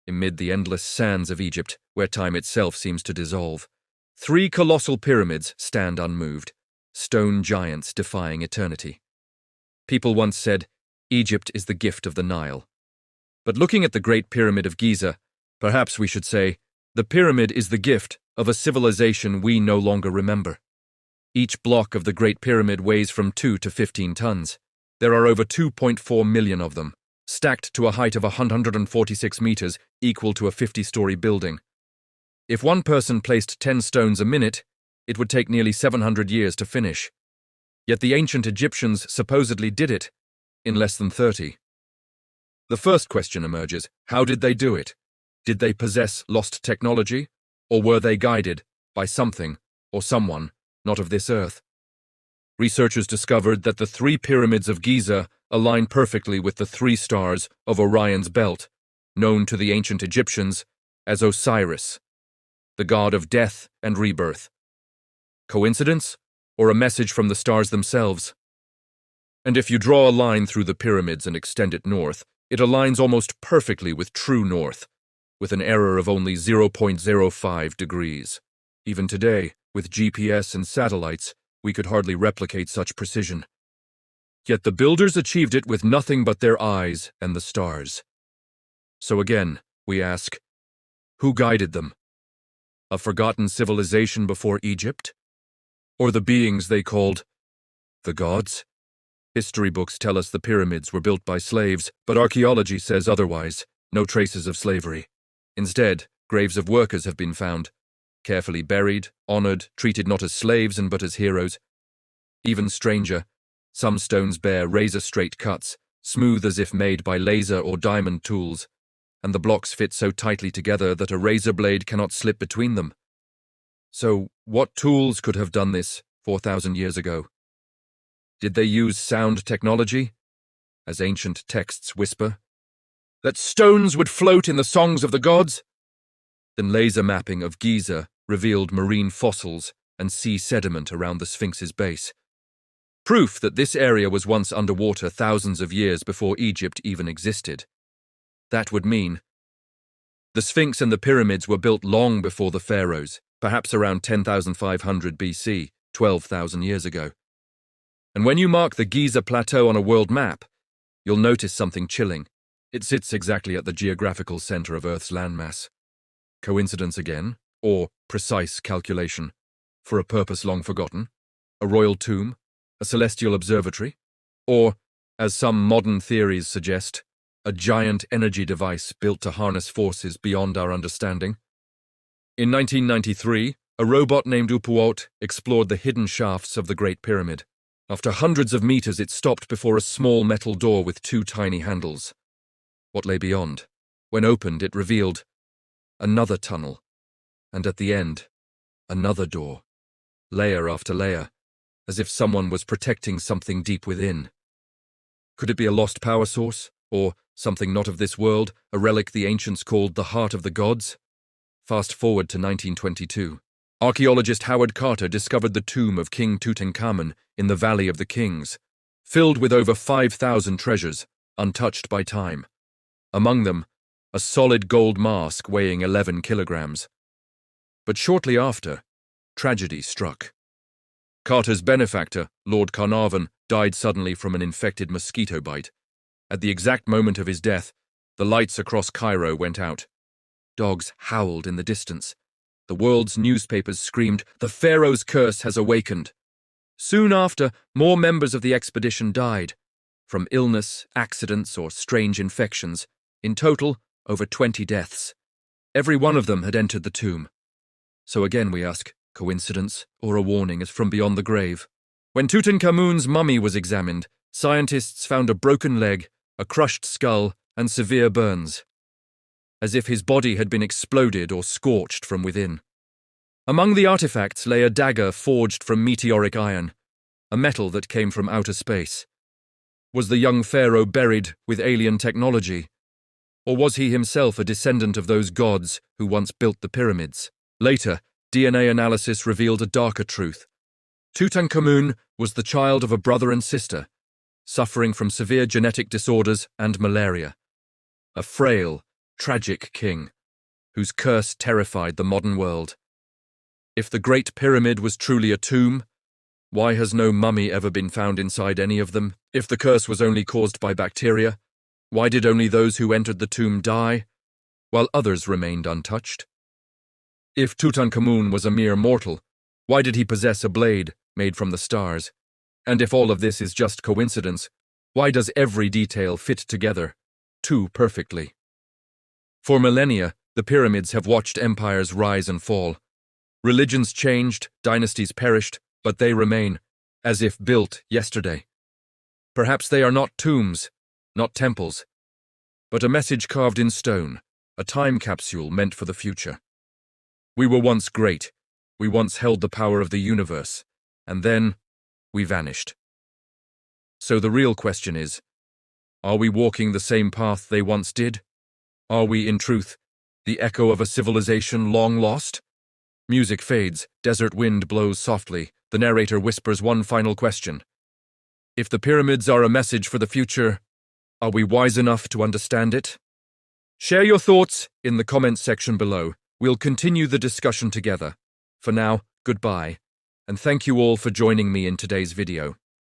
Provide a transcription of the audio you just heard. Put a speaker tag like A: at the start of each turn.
A: amid the endless sands of Egypt, where time itself seems to dissolve. 3 colossal pyramids stand unmoved, stone giants defying eternity. People once said, Egypt is the gift of the Nile. But looking at the Great Pyramid of Giza, perhaps we should say, the pyramid is the gift of a civilization we no longer remember. Each block of the Great Pyramid weighs from 2 to 15 tons. There are over 2.4 million of them, stacked to a height of 146 meters, equal to a 50-story building. If one person placed 10 stones a minute, it would take nearly 700 years to finish. Yet the ancient Egyptians supposedly did it in less than 30. The first question emerges, how did they do it? Did they possess lost technology, or were they guided by something or someone not of this earth? Researchers discovered that the 3 pyramids of Giza align perfectly with the 3 stars of Orion's belt, known to the ancient Egyptians as Osiris, the god of death and rebirth. Coincidence, or a message from the stars themselves? And if you draw a line through the pyramids and extend it north, it aligns almost perfectly with true north, with an error of only 0.05 degrees. Even today, with GPS and satellites, we could hardly replicate such precision. Yet the builders achieved it with nothing but their eyes and the stars. So again, we ask, who guided them? A forgotten civilization before Egypt? Or the beings they called the gods? History books tell us the pyramids were built by slaves, but archaeology says otherwise, no traces of slavery. Instead, graves of workers have been found, carefully buried, honored, treated not as slaves but as heroes. Even stranger, some stones bear razor-straight cuts, smooth as if made by laser or diamond tools, and the blocks fit so tightly together that a razor blade cannot slip between them. So, what tools could have done this 4,000 years ago? Did they use sound technology, as ancient texts whisper? That stones would float in the songs of the gods? Then laser mapping of Giza revealed marine fossils and sea sediment around the Sphinx's base. Proof that this area was once underwater thousands of years before Egypt even existed. That would mean the Sphinx and the pyramids were built long before the pharaohs, perhaps around 10,500 BC, 12,000 years ago. And when you mark the Giza Plateau on a world map, you'll notice something chilling. It sits exactly at the geographical center of Earth's landmass. Coincidence again, or precise calculation, for a purpose long forgotten? A royal tomb? A celestial observatory? Or, as some modern theories suggest, a giant energy device built to harness forces beyond our understanding? In 1993, a robot named Upuot explored the hidden shafts of the Great Pyramid. After hundreds of meters, it stopped before a small metal door with 2 tiny handles. What lay beyond? When opened, it revealed another tunnel, and at the end, another door, layer after layer, as if someone was protecting something deep within. Could it be a lost power source, or something not of this world, a relic the ancients called the heart of the gods? Fast forward to 1922. Archaeologist Howard Carter discovered the tomb of King Tutankhamun in the Valley of the Kings, filled with over 5,000 treasures, untouched by time. Among them, a solid gold mask weighing 11 kilograms. But shortly after, tragedy struck. Carter's benefactor, Lord Carnarvon, died suddenly from an infected mosquito bite. At the exact moment of his death, the lights across Cairo went out. Dogs howled in the distance. The world's newspapers screamed, "The Pharaoh's curse has awakened." Soon after, more members of the expedition died, from illness, accidents, or strange infections. In total, over 20 deaths. Every one of them had entered the tomb. So again we ask, coincidence or a warning is from beyond the grave? When Tutankhamun's mummy was examined, scientists found a broken leg, a crushed skull, and severe burns, as if his body had been exploded or scorched from within. Among the artifacts lay a dagger forged from meteoric iron, a metal that came from outer space. Was the young pharaoh buried with alien technology? Or was he himself a descendant of those gods who once built the pyramids? Later, DNA analysis revealed a darker truth. Tutankhamun was the child of a brother and sister, suffering from severe genetic disorders and malaria. A frail, tragic king, whose curse terrified the modern world. If the Great Pyramid was truly a tomb, why has no mummy ever been found inside any of them? If the curse was only caused by bacteria, why did only those who entered the tomb die, while others remained untouched? If Tutankhamun was a mere mortal, why did he possess a blade made from the stars? And if all of this is just coincidence, why does every detail fit together too perfectly? For millennia, the pyramids have watched empires rise and fall. Religions changed, dynasties perished, but they remain, as if built yesterday. Perhaps they are not tombs, not temples, but a message carved in stone, a time capsule meant for the future. We were once great, we once held the power of the universe, and then we vanished. So the real question is, are we walking the same path they once did? Are we, in truth, the echo of a civilization long lost? Music fades, desert wind blows softly, the narrator whispers one final question. If the pyramids are a message for the future, are we wise enough to understand it? Share your thoughts in the comments section below. We'll continue the discussion together. For now, goodbye, and thank you all for joining me in today's video.